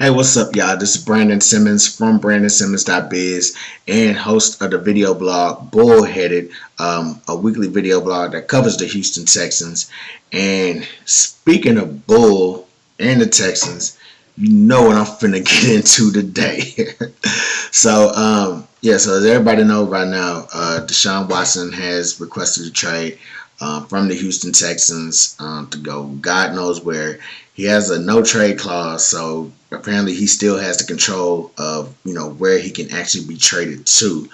Hey, what's up, y'all? This is Brandon Simmons from BrandonSimmons.biz and host of the video blog Bullheaded, a weekly video blog that covers the Houston Texans. And speaking of Bull and the Texans, you know what I'm finna get into today. So as everybody knows right now, Deshaun Watson has requested a trade from the Houston Texans to go God knows where. He has a no trade clause, so apparently he still has the control of where he can actually be traded to.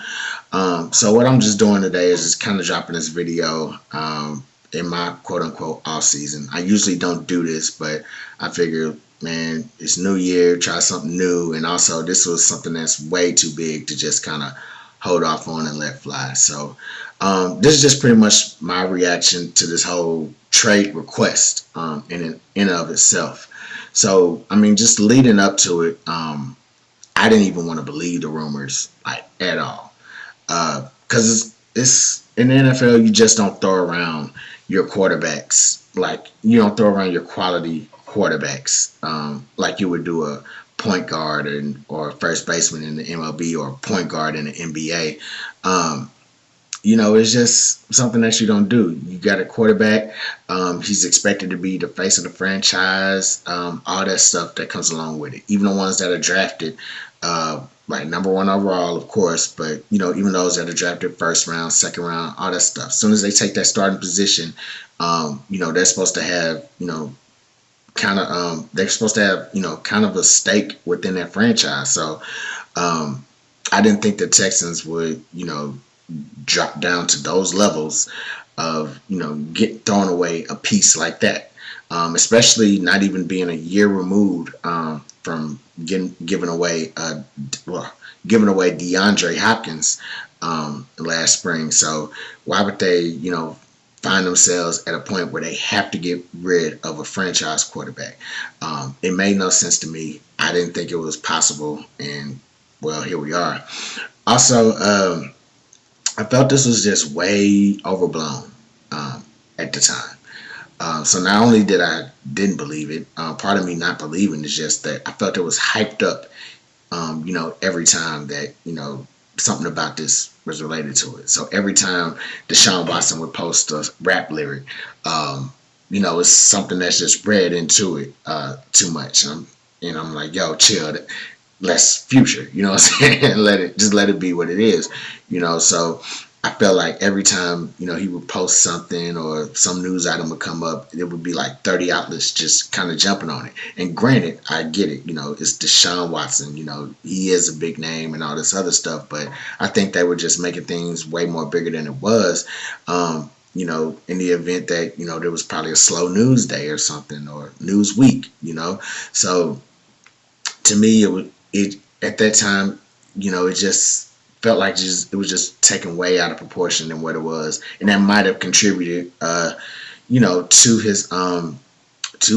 So what I'm just doing today is just kind of dropping this video in my quote unquote off season. I usually don't do this, but I figured, man, it's New Year, try something new, and also this was something that's way too big to just kind of hold off on and let fly. So this is just pretty much my reaction to this whole trade request in and of itself. So I mean, just leading up to it, I didn't even want to believe the rumors like at all, because it's in the NFL. You just don't throw around your quarterbacks like you don't throw around your quality quarterbacks like you would do a point guard or first baseman in the MLB or point guard in the NBA. It's just something that you don't do. You got a quarterback. He's expected to be the face of the franchise. All that stuff that comes along with it. Even the ones that are drafted, like number one overall, of course. But even those that are drafted first round, second round, all that stuff. As soon as they take that starting position, they're supposed to have, they're supposed to have, kind of a stake within that franchise. So I didn't think the Texans would, drop down to those levels of get thrown away a piece like that, especially not even being a year removed from giving away DeAndre Hopkins last spring. So why would they find themselves at a point where they have to get rid of a franchise quarterback? It made no sense to me. I didn't think it was possible, and well, here we are. Also, I felt this was just way overblown at the time. So not only didn't believe it, part of me not believing is just that I felt it was hyped up, every time that, something about this was related to it. So every time Deshaun Watson would post a rap lyric, it's something that's just read into it too much. I'm like, yo, chill. Less future, what I'm saying? let it be what it is, So I felt like every time, he would post something or some news item would come up, it would be like 30 outlets just kind of jumping on it. And granted, I get it, it's Deshaun Watson, he is a big name and all this other stuff, but I think they were just making things way more bigger than it was. In the event that, there was probably a slow news day or something or news week, So to me, it at that time, it just felt like it was just taken way out of proportion than what it was, and that might have contributed, to his to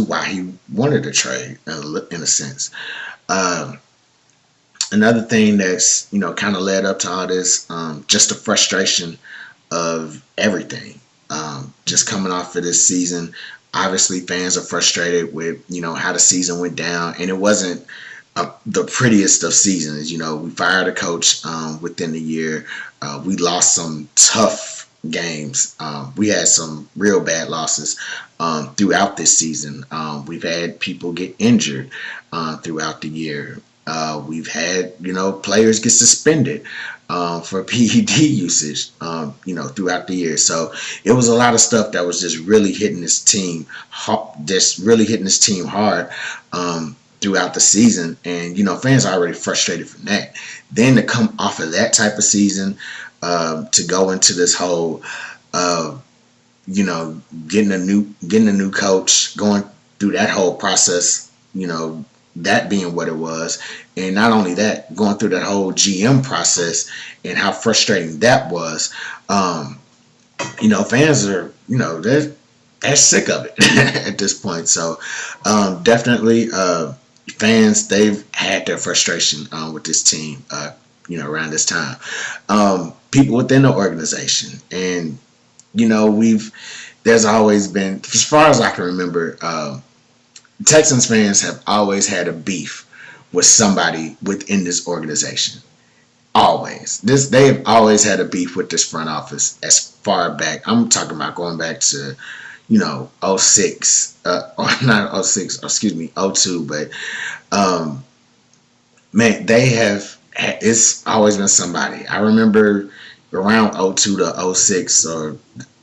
why he wanted to trade in a sense. Another thing that's kind of led up to all this, just the frustration of everything, just coming off of this season. Obviously, fans are frustrated with how the season went down, and it wasn't the prettiest of seasons. We fired a coach within the year. We lost some tough games. We had some real bad losses throughout this season. We've had people get injured throughout the year. We've had players get suspended for PED usage throughout the year. So it was a lot of stuff that was just really hitting this team hard throughout the season, and fans are already frustrated from that. Then to come off of that type of season, to go into this whole, getting a new coach, going through that whole process, that being what it was, and not only that, going through that whole GM process and how frustrating that was. Fans are, they're sick of it at this point. So definitely. Fans, they've had their frustration with this team, around this time. People within the organization, and there's always been, as far as I can remember, Texans fans have always had a beef with somebody within this organization. Always. They've always had a beef with this front office as far back. I'm talking about going back to, '06, or not '06, excuse me, '02, but um, man, they have. It's always been somebody. I remember around '02 to '06, or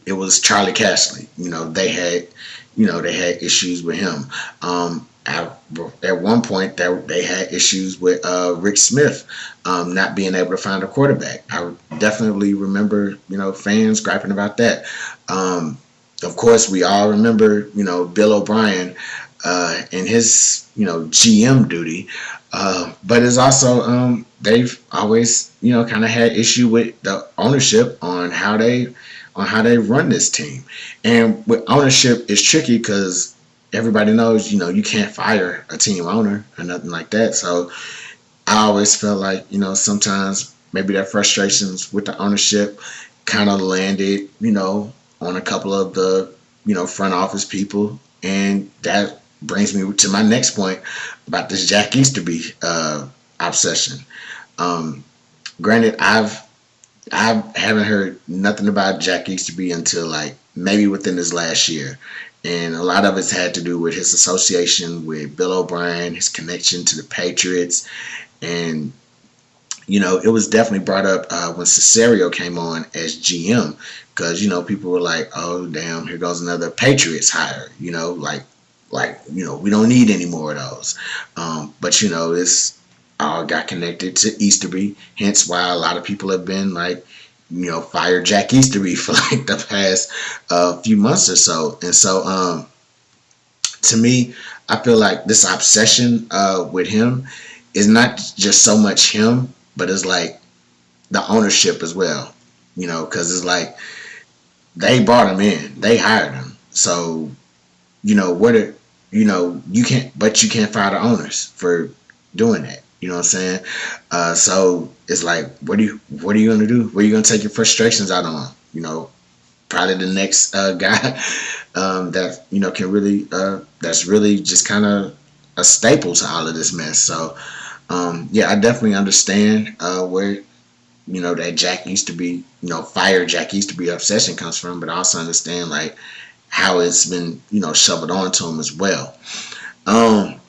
it was Charlie Cashley. They had issues with him. At one point, they had issues with Rick Smith not being able to find a quarterback. I definitely remember, fans griping about that. Of course, we all remember, Bill O'Brien and his, GM duty. But it's also they've always, kind of had issue with the ownership on how they run this team. And with ownership, it's tricky because everybody knows, you can't fire a team owner or nothing like that. So I always felt like, sometimes maybe that frustrations with the ownership kind of landed, on a couple of the, front office people. And that brings me to my next point about this Jack Easterby obsession. Um, Granted, I haven't heard nothing about Jack Easterby until like maybe within this last year. And a lot of it's had to do with his association with Bill O'Brien, his connection to the Patriots. And, it was definitely brought up when Cesario came on as GM because, people were like, oh, damn, here goes another Patriots hire, we don't need any more of those. But, it's all got connected to Easterby, hence why a lot of people have been like, fire Jack Easterby for like the past few months or so. And so, to me, I feel like this obsession with him is not just so much him, but it's like the ownership as well. Because it's like they brought him in, they hired him. So, what are, you can't fire the owners for doing that. You know what I'm saying? So it's like, what are you gonna do? Where are you gonna take your frustrations out on? Probably the next guy that can really that's really just kind of a staple to all of this mess. So yeah, I definitely understand where that Jack used to be, fire Jack used to be obsession comes from, but I also understand like how it's been shoveled onto him as well. Um,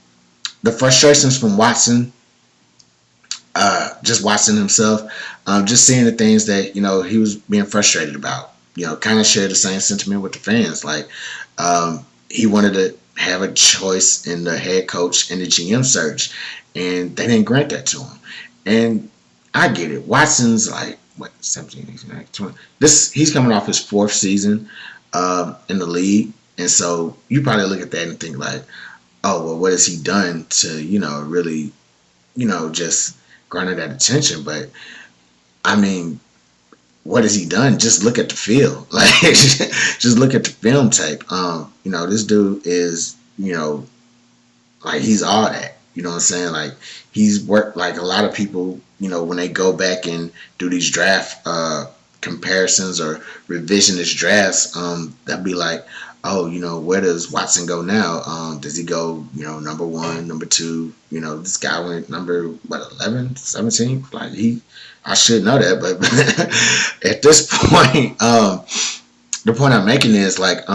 the frustrations from Watson, just Watson himself, just seeing the things that he was being frustrated about. Kind of shared the same sentiment with the fans. Like he wanted to have a choice in the head coach and the GM search, and they didn't grant that to him. And I get it. Watson's like what 17, 18, 19, 20. He's coming off his fourth season in the league, and so you probably look at that and think like, oh well, what has he done to really just garner that attention? But I mean, what has he done? Just look at the field. Like, just look at the film tape. This dude is, like he's all that. You know what I'm saying? Like he's worked like a lot of people, when they go back and do these draft comparisons or revisionist drafts, they'll be like, oh, where does Watson go now? Does he go, number one, number two? This guy went number, 11, 17? Like, I should know that, but at this point, the point I'm making is like,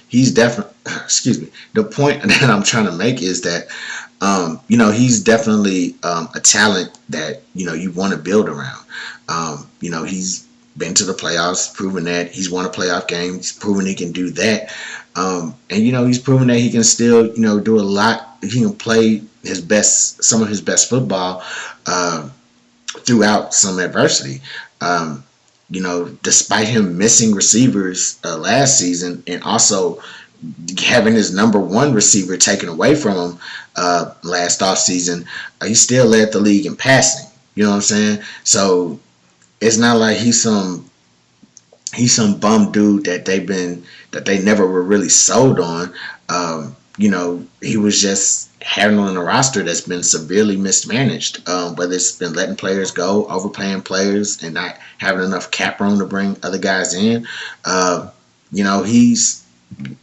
he's definitely, excuse me, the point that I'm trying to make is that, he's definitely a talent that, you want to build around. He's been to the playoffs, proven that he's won a playoff game. He's proven he can do that. And, he's proven that he can still, do a lot. He can play some of his best football throughout some adversity. Despite him missing receivers last season and also having his number one receiver taken away from him last offseason, he still led the league in passing. You know what I'm saying? So it's not like he's some bum dude that they never were really sold on. He was just handling a roster that's been severely mismanaged. Whether it's been letting players go, overpaying players, and not having enough cap room to bring other guys in.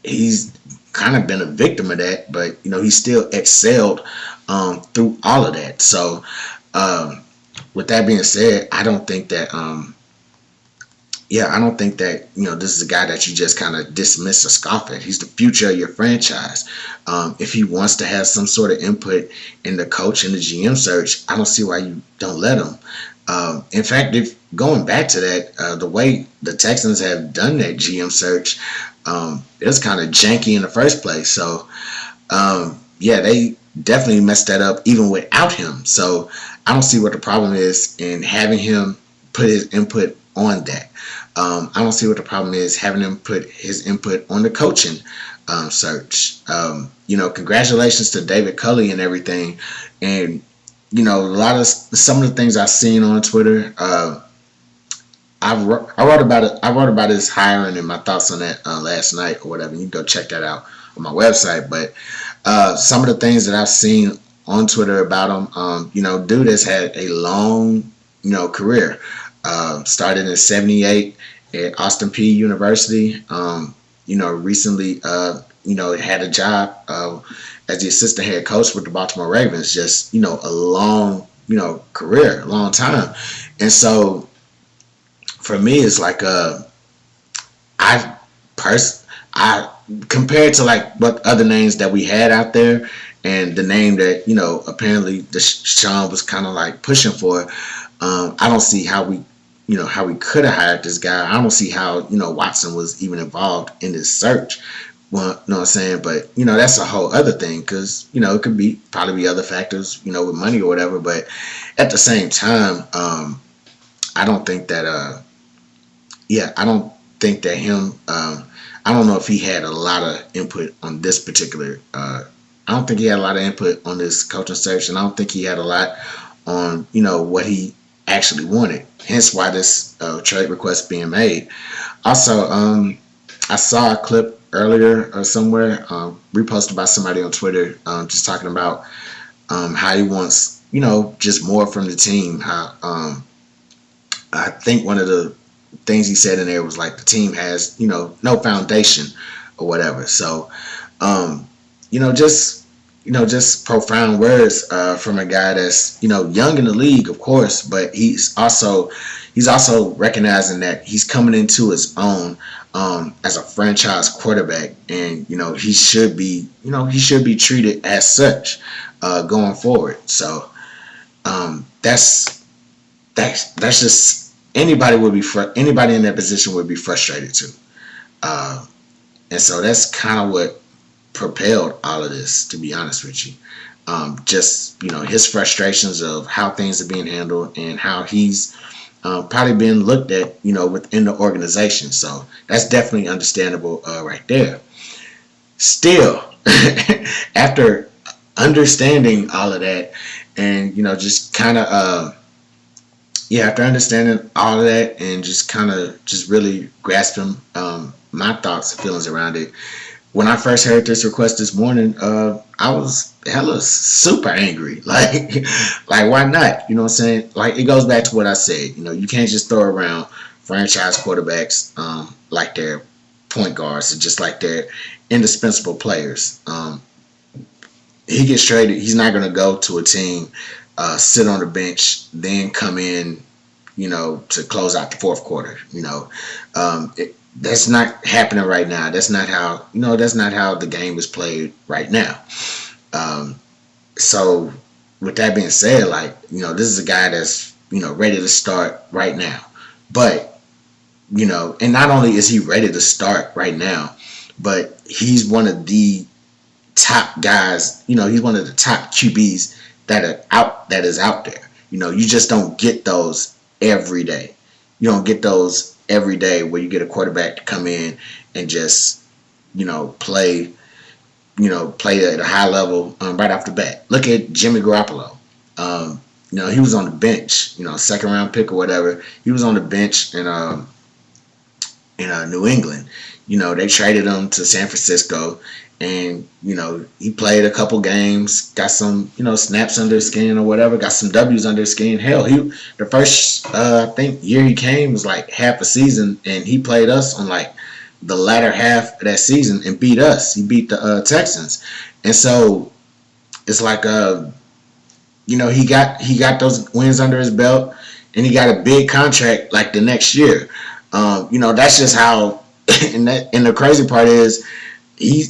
He's kind of been a victim of that, but he still excelled through all of that. So with that being said, I don't think that I don't think that this is a guy that you just kind of dismiss or scoff at. He's the future of your franchise. If he wants to have some sort of input in the coach and the GM search, I don't see why you don't let him. In fact, if going back to that, the way the Texans have done that GM search, it was kind of janky in the first place. So they definitely messed that up even without him. So I don't see what the problem is in having him put his input on that. I don't see what the problem is having him put his input on the coaching search. Congratulations to David Culley and everything. And some of the things I've seen on Twitter, I wrote about it. I wrote about his hiring and my thoughts on that last night or whatever. You can go check that out on my website. But some of the things that I've seen on Twitter about him, dude has had a long, career. Started in '78 at Austin Peay University. Recently, had a job as the assistant head coach with the Baltimore Ravens. Just, a long, career, a long time. And so for me, it's like I compared to like what other names that we had out there, and the name that apparently Deshaun was kind of like pushing for. I don't see how we could have hired this guy. I don't see how Watson was even involved in this search. Well, you know what I'm saying? But that's a whole other thing, because it could probably be other factors, with money or whatever. But at the same time, I don't think that I don't think that him. I don't know if he had a lot of input on this particular. I don't think he had a lot of input on this coaching search, and I don't think he had a lot on what he actually wanted. Hence why this trade request being made. Also, I saw a clip earlier or somewhere reposted by somebody on Twitter, just talking about how he wants just more from the team. How I think one of the things he said in there was like the team has no foundation or whatever. So just profound words from a guy that's young in the league, of course, but he's also recognizing that he's coming into his own as a franchise quarterback, and he should be treated as such going forward. So that's just anybody in that position would be frustrated too, and so that's kind of what propelled all of this, to be honest with you. Just his frustrations of how things are being handled and how he's probably been looked at within the organization. So that's definitely understandable right there. Still, after understanding all of that, and just kind of after understanding all of that and just kind of just really grasping my thoughts and feelings around it, when I first heard this request this morning, I was hella super angry. Like why not? You know what I'm saying? Like, it goes back to what I said. You can't just throw around franchise quarterbacks like they're point guards and just like they're indispensable players. He gets traded. He's not going to go to a team, sit on the bench, then come in, to close out the fourth quarter. That's not happening right now. That's not how the game is played right now. So with that being said, this is a guy that's, ready to start right now. But, and not only is he ready to start right now, but he's one of the top guys, he's one of the top QBs that is out there. You just don't get those every day. You don't get those every day where you get a quarterback to come in and just, play at a high level right off the bat. Look at Jimmy Garoppolo. He was on the bench, second round pick or whatever. He was on the bench in New England. They traded him to San Francisco, and he played a couple games, got some snaps under his skin or whatever, got some W's under his skin. Hell, the first I think year he came was like half a season, and he played us on like the latter half of that season and beat us. He beat the Texans, and so it's like he got those wins under his belt, and he got a big contract like the next year. That's just how. And the crazy part is,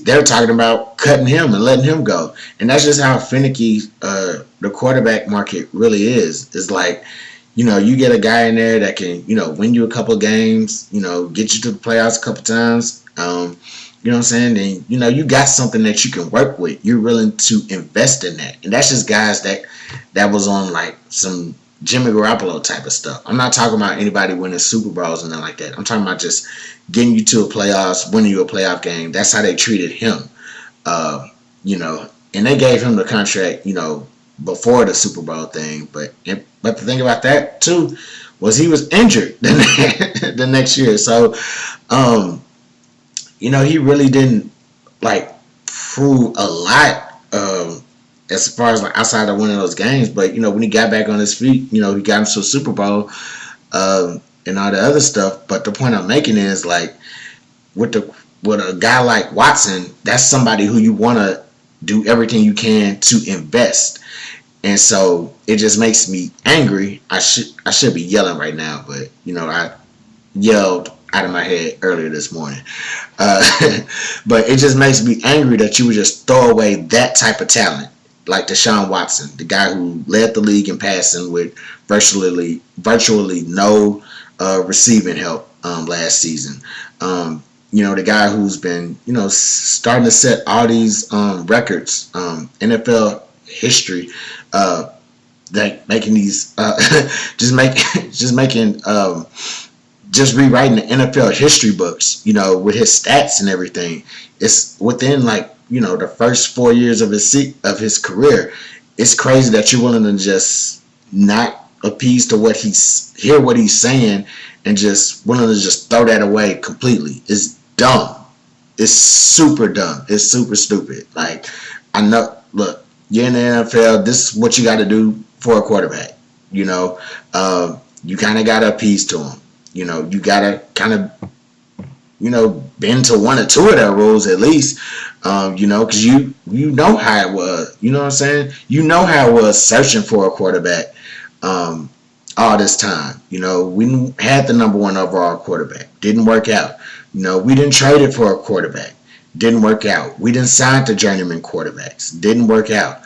they're talking about cutting him and letting him go, and that's just how finicky the quarterback market really is. It's like, you get a guy in there that can, win you a couple of games, get you to the playoffs a couple of times. You know what I'm saying? And, you got something that you can work with. You're willing to invest in that. And that's just guys that was on like some Jimmy Garoppolo type of stuff. I'm not talking about anybody winning Super Bowls and nothing like that. I'm talking about just getting you to a playoffs, winning you a playoff game. That's how they treated him. And they gave him the contract, before the Super Bowl thing. But the thing about that too was he was injured the next year. So, he really didn't like prove a lot as far as like outside of winning those games. But when he got back on his feet, he got into a Super Bowl and all the other stuff. But the point I'm making is like with a guy like Watson, that's somebody who you want to do everything you can to invest. And so it just makes me angry. I should be yelling right now, but I yelled out of my head earlier this morning. But it just makes me angry that you would just throw away that type of talent, like Deshaun Watson, the guy who led the league in passing with virtually no receiving help last season. The guy who's been, starting to set all these records, NFL history, that making these, just rewriting the NFL history books, with his stats and everything. It's within the first 4 years of his career. It's crazy that you're willing to just not appease to hear what he's saying and just willing to just throw that away completely. It's dumb. It's super dumb. It's super stupid. Like, I know, look, you're in the NFL. This is what you got to do for a quarterback. You kind of got to appease to him. You got to kind of, bend to one or two of their rules at least, because you know how it was. You know what I'm saying? You know how it was searching for a quarterback all this time. We had the number one overall quarterback. Didn't work out. We didn't trade it for a quarterback. Didn't work out. We didn't sign the journeyman quarterbacks. Didn't work out.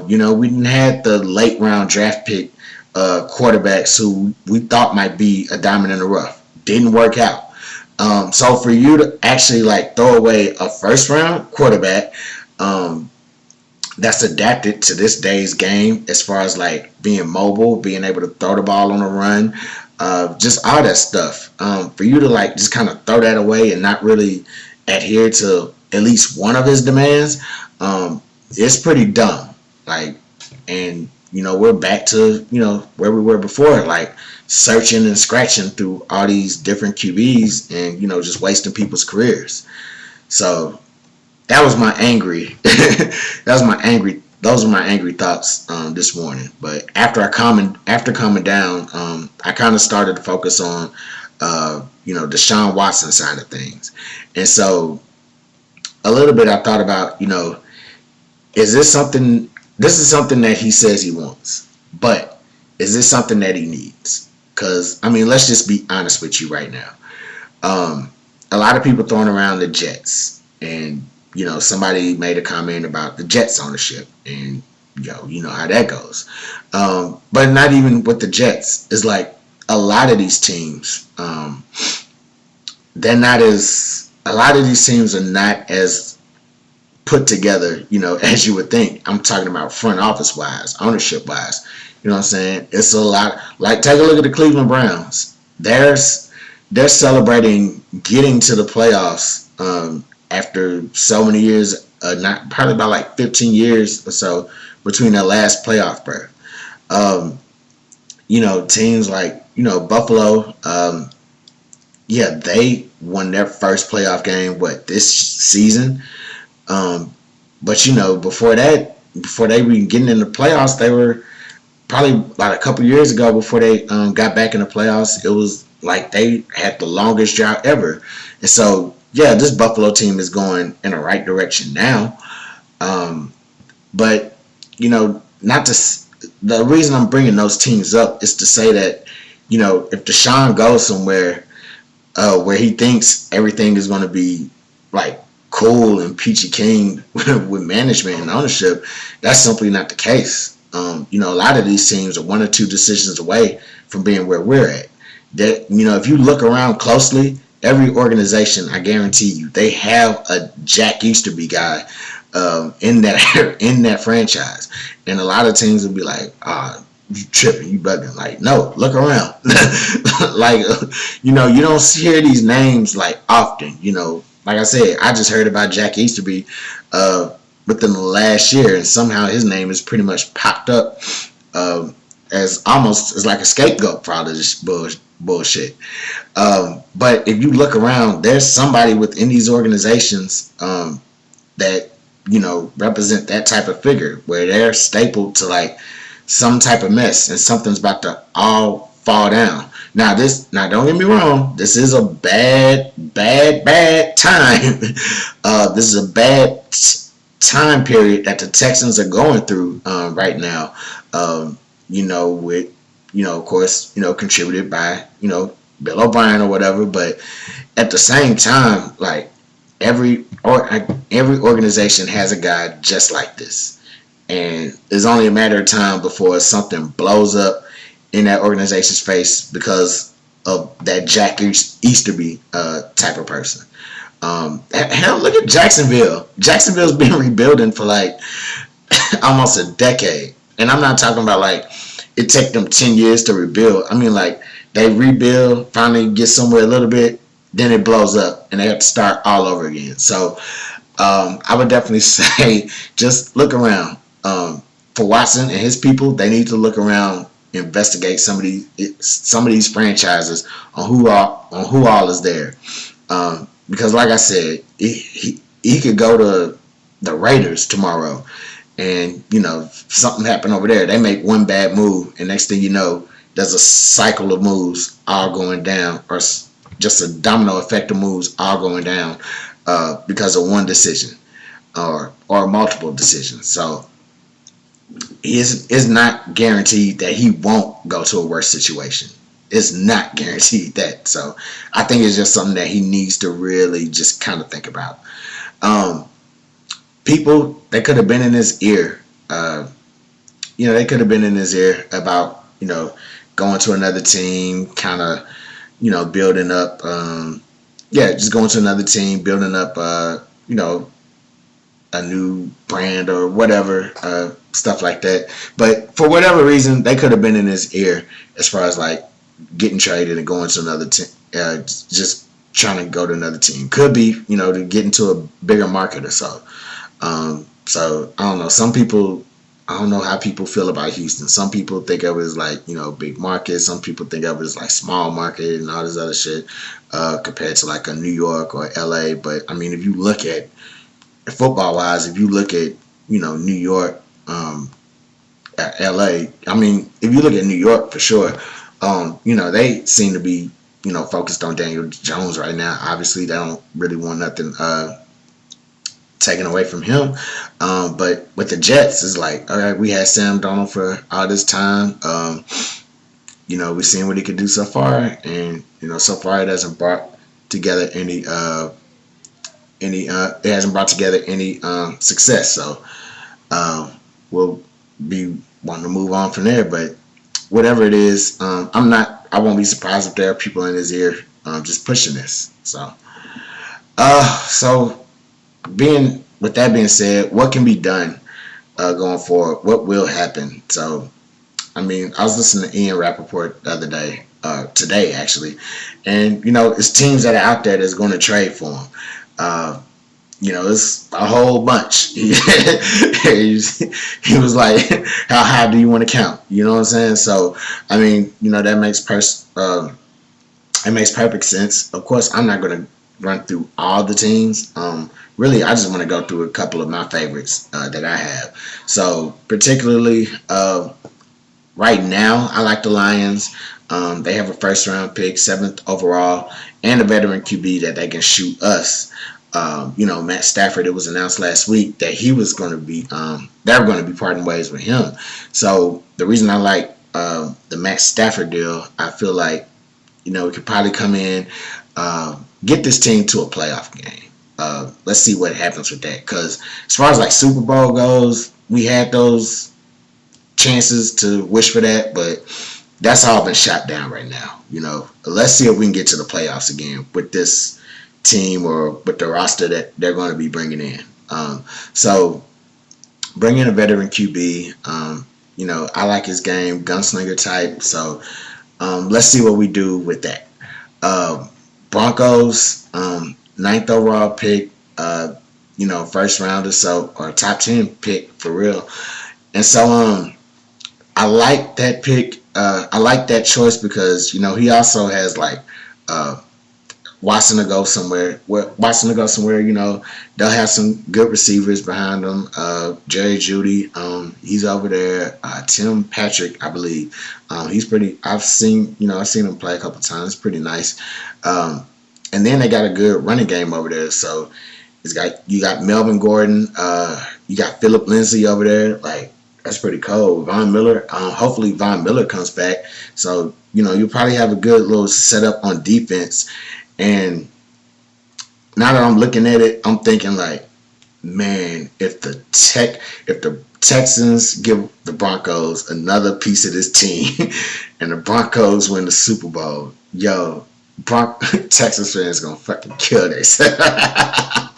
We didn't have the late round draft pick quarterbacks who we thought might be a diamond in the rough. Didn't work out. So for you to actually throw away a first round quarterback that's adapted to this day's game as far as being mobile, being able to throw the ball on a run, just all that stuff. For you to just kind of throw that away and not really adhere to at least one of his demands, it's pretty dumb. And we're back to, where we were before, searching and scratching through all these different QBs and, just wasting people's careers. So that was my those were my angry thoughts this morning. But after calming down, I kind of started to focus on, Deshaun Watson side of things. And so a little bit I thought about, this is something that he says he wants, but is this something that he needs? Because, let's just be honest with you right now. A lot of people throwing around the Jets, and, somebody made a comment about the Jets ownership, and, you know how that goes. But not even with the Jets. It's a lot of these teams, a lot of these teams are not as put together, as you would think. I'm talking about front office wise, ownership wise. You know what I'm saying? It's a lot. Take a look at the Cleveland Browns. They're celebrating getting to the playoffs after so many years, probably about 15 years or so between their last playoff berth. Teams like, Buffalo, they won their first playoff game, this season? But before they were getting in the playoffs, they were probably about a couple years ago before they got back in the playoffs. It was they had the longest drought ever. And so yeah, this Buffalo team is going in the right direction now. Um, but not to. The reason I'm bringing those teams up is to say that if Deshaun goes somewhere where he thinks everything is going to be like cool and peachy keen with management and ownership, that's simply not the case. A lot of these teams are one or two decisions away from being where we're at. That if you look around closely, every organization, I guarantee you, they have a Jack Easterby guy in that in that franchise, and a lot of teams will be like, you tripping, you bugging. Like, no, look around. Like, you don't hear these names like often. Like I said, I just heard about Jack Easterby within the last year, and somehow his name is pretty much popped up as almost as like a scapegoat for all of this bullshit. But if you look around, there's somebody within these organizations that represent that type of figure where they're stapled to like some type of mess and something's about to all fall down. Now don't get me wrong, this is a bad time. This is a bad time period that the Texans are going through right now. With of course, contributed by Bill O'Brien or whatever, but at the same time, like every organization has a guy just like this, and it's only a matter of time before something blows up in that organization's face because of that Jack Easterby type of person. Hell, look at Jacksonville. Jacksonville's been rebuilding for like almost a decade, and I'm not talking about like it took them 10 years to rebuild. I mean, like they rebuild, finally get somewhere a little bit, then it blows up and they have to start all over again. So I would definitely say just look around. For Watson and his people, they need to look around, investigate some of these franchises on who all is there. Because like I said, he could go to the Raiders tomorrow, and something happened over there. They make one bad move, and next thing you know, there's a cycle of moves all going down, or just a domino effect of moves all going down because of one decision or multiple decisions. So it's not guaranteed that he won't go to a worse situation. It's not guaranteed that. So I think it's just something that he needs to really just kind of think about. People, they could have been in his ear. They could have been in his ear about, going to another team, kind of, building up, just going to another team, building up, a new brand or whatever, stuff like that. But for whatever reason, they could have been in his ear as far as like getting traded and going to another team, just trying to go to another team. Could be, to get into a bigger market or so. So I don't know. Some people, I don't know how people feel about Houston. Some people think of it as like, big market. Some people think of it as like small market and all this other shit, compared to like a New York or LA. But I mean, if you look at football wise, if you look at, New York, LA, I mean, if you look at New York for sure, they seem to be, focused on Daniel Jones right now. Obviously, they don't really want nothing taken away from him. But with the Jets, it's like, all right, we had Sam Darnold for all this time. We've seen what he could do so far, and so far it hasn't brought together any it hasn't brought together any success. So we'll be wanting to move on from there. But whatever it is, I won't be surprised if there are people in his ear just pushing this. So with that being said, what can be done going forward? What will happen? So, I mean, I was listening to Ian Rappaport the other day, today actually, and it's teams that are out there that's going to trade for him. It's a whole bunch. He was like, "How high do you want to count?" You know what I'm saying? So, I mean, that makes perfect sense. Of course, I'm not going to run through all the teams. Really, I just want to go through a couple of my favorites that I have. So, particularly right now, I like the Lions. They have a first round pick, 7th overall, and a veteran QB that they can shoot us. Matt Stafford, it was announced last week that he was going to be, they were going to be parting ways with him. So the reason I like the Matt Stafford deal, I feel like, we could probably come in, get this team to a playoff game. Let's see what happens with that. Because as far as like Super Bowl goes, we had those chances to wish for that, but that's all been shot down right now. Let's see if we can get to the playoffs again with this team or with the roster that they're going to be bringing in. So bring in a veteran QB. I like his game, gunslinger type. So let's see what we do with that. Broncos, 9th overall pick, first rounder, so or top 10 pick for real. And so I like that pick. I like that choice because he also has like Watson to go somewhere. They'll have some good receivers behind them. Jerry Jeudy, he's over there. Tim Patrick, I believe, he's pretty. I've seen him play a couple times. Pretty nice. And then they got a good running game over there. So you got Melvin Gordon. You got Philip Lindsay over there. Like, that's pretty cool. Von Miller. Hopefully Von Miller comes back. So you'll probably have a good little setup on defense. And now that I'm looking at it, I'm thinking like, man, if the Texans give the Broncos another piece of this team, and the Broncos win the Super Bowl, Texas fans gonna fucking kill themselves. I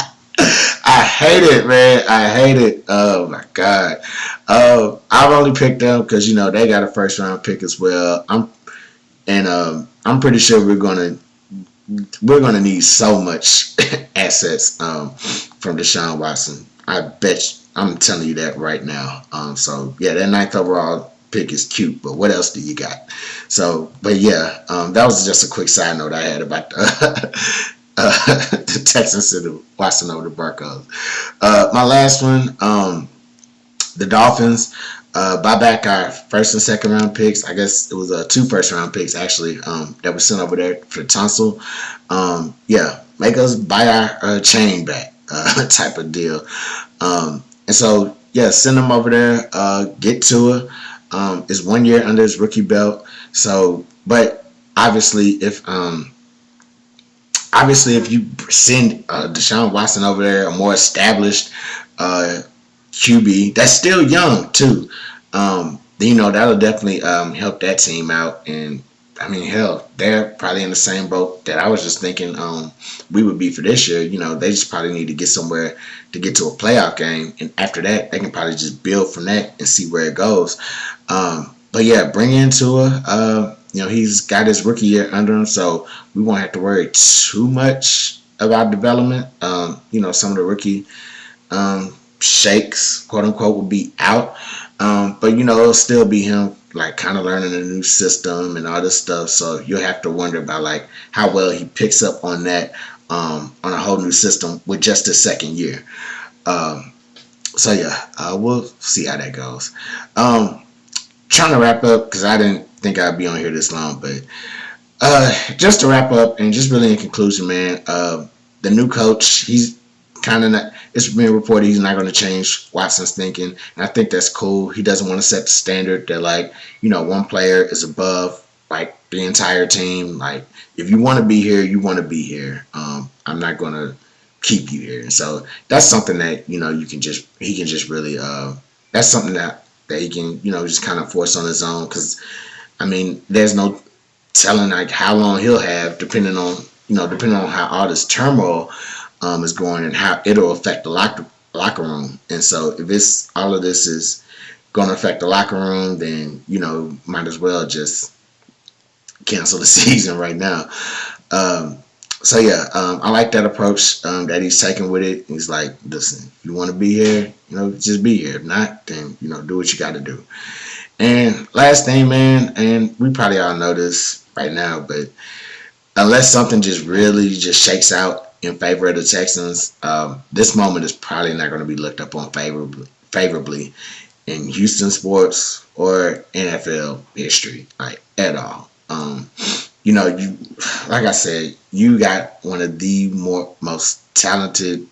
hate it, man. I hate it. Oh my god. I've only picked them because they got a first round pick as well. I'm pretty sure we're gonna need so much assets from Deshaun Watson. I'm telling you that right now. So yeah, that 9th overall pick is cute, but what else do you got? So, but yeah, that was just a quick side note I had about the Texans and the Watson over the Broncos. My last one, the Dolphins. Buy back our first and second round picks. I guess it was 2 first round picks actually that were sent over there for Tunsil. Make us buy our chain back type of deal. And so send them over there. Get Tua. Is 1 year under his rookie belt. So, but obviously if you send Deshaun Watson over there, a more established QB that's still young too, that'll definitely help that team out. And I mean, hell, they're probably in the same boat that I was just thinking we would be for this year. They just probably need to get somewhere to get to a playoff game, and after that, they can probably just build from that and see where it goes. But yeah, bring in Tua. He's got his rookie year under him, so we won't have to worry too much about development. Some of the rookie shakes, quote unquote, will be out. But it'll still be him like kind of learning a new system and all this stuff. So you'll have to wonder about like how well he picks up on that on a whole new system with just his second year. We'll see how that goes. Trying to wrap up because I didn't think I'd be on here this long, but just to wrap up and just really in conclusion, man, the new coach, he's kind of not. It's been reported he's not going to change Watson's thinking, and I think that's cool. He doesn't want to set the standard that like one player is above like the entire team. Like if you want to be here, you want to be here. I'm not going to keep you here. And so that's something that he can just really that's something that he can just kind of force on his own, because I mean there's no telling like how long he'll have depending on how all this turmoil is going and how it'll affect the locker room. And so if all of this is going to affect the locker room, then might as well just cancel the season right now. I like that approach that he's taking with it. He's like, listen, if you want to be here, just be here. If not, then do what you got to do. And last thing, man, and we probably all know this right now, but unless something just really just shakes out in favor of the Texans, this moment is probably not going to be looked upon favorably in Houston sports or NFL history, like at all. You know, you like I said, you got one of the most talented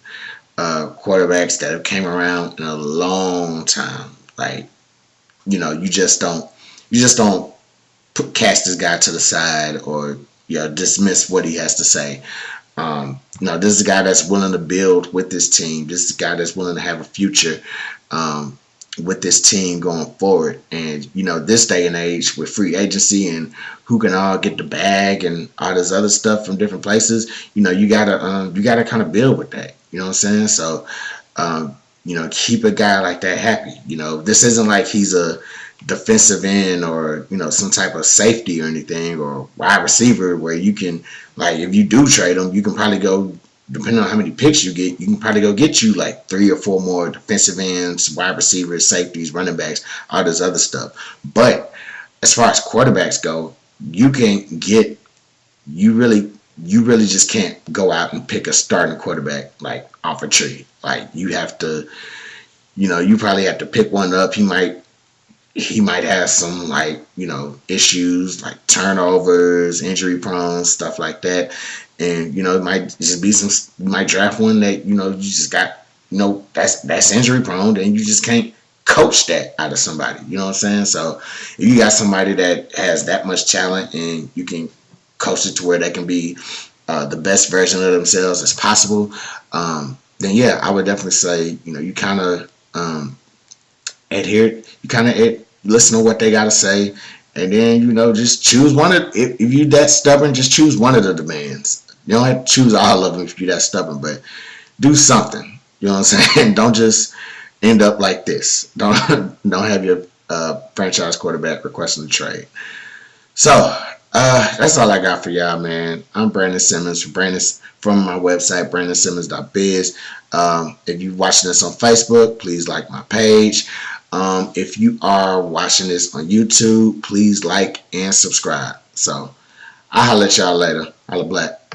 quarterbacks that have came around in a long time. Like, you know, you just don't cast this guy to the side or dismiss what he has to say. This is a guy that's willing to build with this team. This is a guy that's willing to have a future um, with this team going forward. And this day and age with free agency and who can all get the bag and all this other stuff from different places, you gotta kind of build with that. You know what I'm saying? So, keep a guy like that happy. This isn't like he's a defensive end or some type of safety or anything or wide receiver where you can, like, if you do trade him, you can probably go, depending on how many picks you get, you can probably go get you like 3 or 4 more defensive ends, wide receivers, safeties, running backs, all this other stuff. But as far as quarterbacks go, you can't get you really just can't go out and pick a starting quarterback like off a tree. Like, you have to, you probably have to pick one up. He might have some, like, issues like turnovers, injury prone, stuff like that. And, it might just be you might draft one that, you just got, that's injury prone, and you just can't coach that out of somebody. You know what I'm saying? So if you got somebody that has that much talent and you can coach it to where they can be the best version of themselves as possible, then yeah, I would definitely say, you kind of adhere, listen to what they got to say, and then, just choose one of, if you that stubborn, just choose one of the demands. You don't have to choose all of them if you're that stubborn, but do something. You know what I'm saying? Don't just end up like this. Don't have your franchise quarterback requesting a trade. So that's all I got for y'all, man. I'm Brandon Simmons from my website, brandonsimmons.biz. If you're watching this on Facebook, please like my page. If you are watching this on YouTube, please like and subscribe. So I'll holler at y'all later. Holla black.